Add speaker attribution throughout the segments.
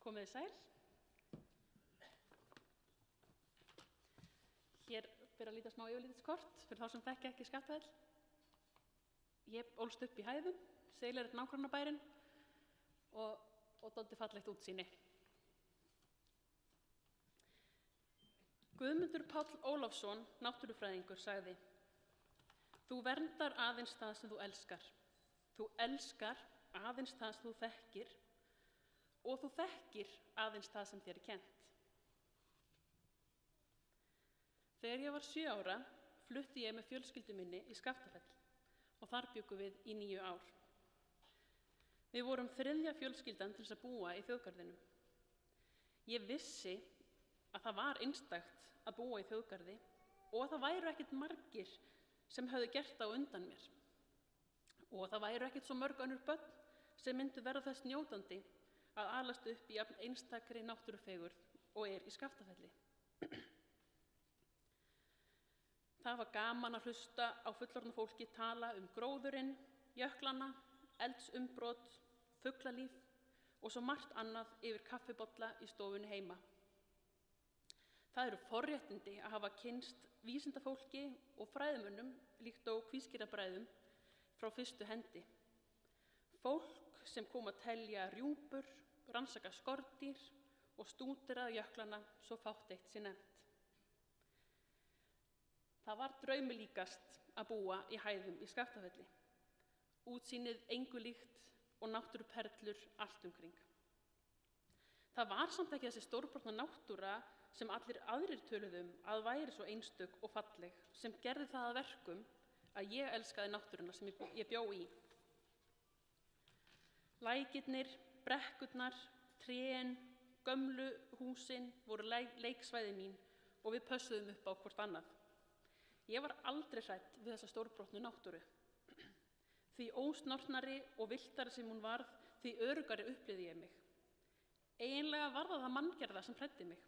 Speaker 1: Komið þið sæl. Hér ber að líta smá yfirlitskort fyrir þá sem þekkja ekki Skaftafell. Ég ólst upp í Hæðum, Seyl er nágrannabærinn og dálítið fallegt útsýni. Guðmundur Páll Ólafsson, náttúrufræðingur, sagði: Þú verndar aðeins það sem þú elskar. Þú elskar aðeins það sem þú þekkir og þú þekkir aðeins það sem þér er kennt. Þegar ég var 7 ára flutti ég með fjölskyldu minni í Skaftafell og þar bjuggum við í 9 ár. Við vorum 3. fjölskyldan til þess að búa í þjóðgarðinum. Ég vissi að það var einstakt að búa í þjóðgarði og að það væru ekkert margir sem höfðu gert það á undan mér. Og það væru ekkert svo mörg önnur börn sem myndu verða þess njótandi að alast upp í jafn einstakri náttúrufegurð og er í Skaftafelli. Það var gaman að hlusta á fullorðna fólki tala gróðurinn, jöklana, eldsumbrot, fuglalíf og svo margt annað yfir kaffibolla í stofunni heima. Það eru forréttindi að hafa kynnst vísindafólki og fræðimönnum líkt og kvískerjabræðum frá fyrstu hendi. Fólk sem kom að telja rjúpur, rannsaka skordýr og stúdera jöklana svo fátt eitt sé nefnt. Það var draumi líkast að búa í Hæðum í Skaftafelli. Útsýnið engu líkt og náttúruperlur allt umkring. Það var samt ekki þessi stórbrotna náttúra sem allir aðrir töluðu að væri svo einstök og falleg sem gerði það að verkum að ég elskaði náttúruna sem ég bjó í. Lækirnir, brekkurnar, trén, gömlu húsin voru leiksvæði mín og við pössuðum upp á hvort annað. Ég var aldrei hrædd við þessa stórbrotnu náttúru. Því ósnortnari og villtari sem hún varð, því öruggari upplifði ég mig. Eiginlega var það manngerða sem hræddi mig.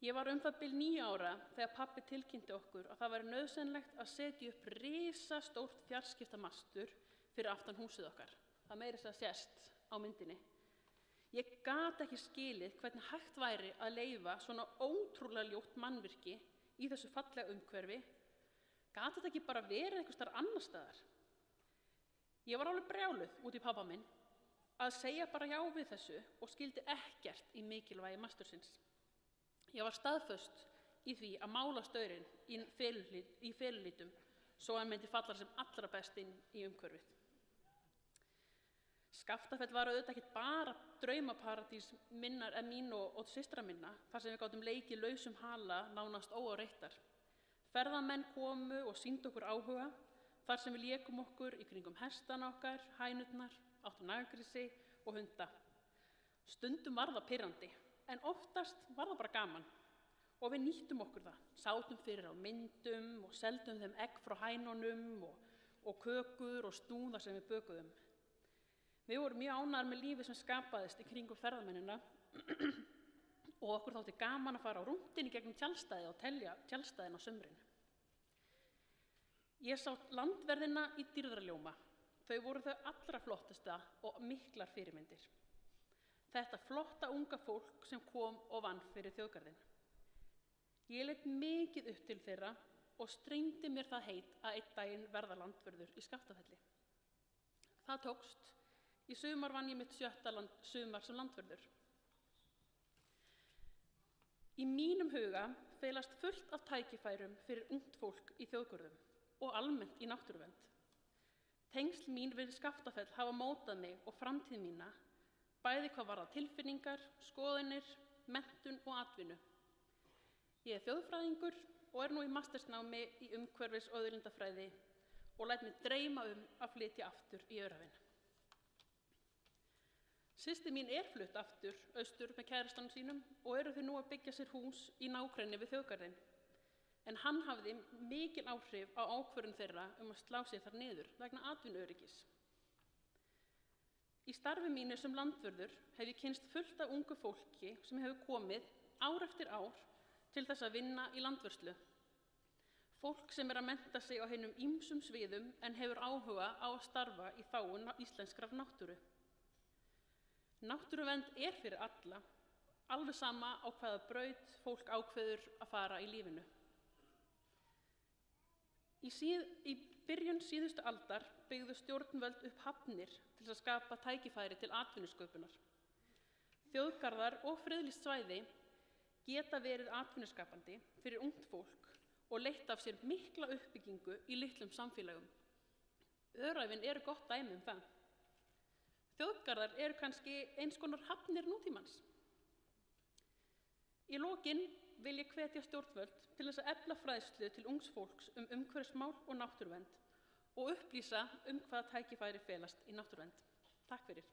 Speaker 1: Ég var það bil 9 ára þegar pabbi tilkynnti okkur að það væri nauðsynlegt að setja upp risastórt fjarskiptamastur fyrir aftan húsið okkar. Það meira þess að sést á myndinni. Ég gat ekki skilið hvernig hægt væri að leyfa svona ótrúlega ljótt mannvirki í þessu fallega umhverfi. Gat þetta ekki bara verið einhvers staðar annars staðar? Ég var alveg brjáluð út í pabba minn að segja bara já við þessu og skildi ekkert í mikilvægi mastursins. Ég var staðföst í því að mála staurinn í felulítum svo hann myndi falla sem allra best inn í umhverfið. Skaftafell var auðvitað ekki bara draumaparadís mín og systra minna, þar sem við gátum leikið lausum hala nánast óáreittar. Ferðamenn komu og sýndu okkur áhuga, þar sem við lékum okkur í kringum hestana okkar, hænurnar, áttum naggrisi og hunda. Stundum var það pirrandi, en oftast var það bara gaman. Og við nýttum okkur það, sátum fyrir á myndum og seldum þeim egg frá hænunum og kökur og snúða sem við bökuðum. Við vorum mjög ánægðir með lífið sem skapaðist í kringum ferðamennina og okkur þótti gaman að fara á rúndin í gegnum tjaldstæði og telja tjaldstæðin á sumrin. Ég sá landverðina í Dýrðarljóma. Þau voru þau allra flottasta og miklar fyrirmyndir. Þetta flotta unga fólk sem kom og vann fyrir þjóðgarðinn. Ég leit mikið upp til þeirra og strengdi mér það heit að einn daginn verða landvörður í Skaftafelli. Það tókst. Í sumar vann ég mitt 7. sumar sem landvörður. Í mínum huga felast fullt af tækifærum fyrir ungt fólk í þjóðgörðum og almennt í náttúruvernd. Tengsl mín við Skaftafell hafa mótað mig og framtíð mína, bæði hvað varðar tilfinningar, skoðanir, menntun og atvinnu. Ég er þjóðfræðingur og er nú í mastersnámi í umhverfis- og auðlindafræði og læt mig dreyma að flytja aftur í Öræfin. Systir mín er flutt aftur austur með kærastanum sínum og eru þau nú að byggja sér hús í nágrenni við þjóðgarðinn. En hann hafði mikil áhrif á ákvörðun þeirra að slá sig þar niður vegna atvinnuöryggis. Í starfi mínu sem landvörður hef ég kynnst fullt af ungu fólki sem hefur komið ár eftir ár til þess að vinna í landvörslu. Fólk sem að mennta sig á hinum ýmsum sviðum en hefur áhuga á að starfa í þágu íslenskrar náttúru. Náttúruvernd er fyrir alla, alveg sama á hvaða braut fólk ákveður að fara í lífinu. Í byrjun síðustu aldar byggðu stjórnvöld upp hafnir til að skapa tækifæri til atvinnusköpunar. Þjóðgarðar og friðlýst svæði geta verið atvinnuskapandi fyrir ungt fólk og leitt af sér mikla uppbyggingu í litlum samfélögum. Öræfin eru gott dæmi það. Þjóðgarðar eru kannski eins konar hafnir nútímans. Í lokin vil ég hvetja stjórnvöld til þess að efla fræðslu til ungs fólks umhverfismál og náttúruvernd og upplýsa hvaða tækifæri felast í náttúruvernd. Takk fyrir.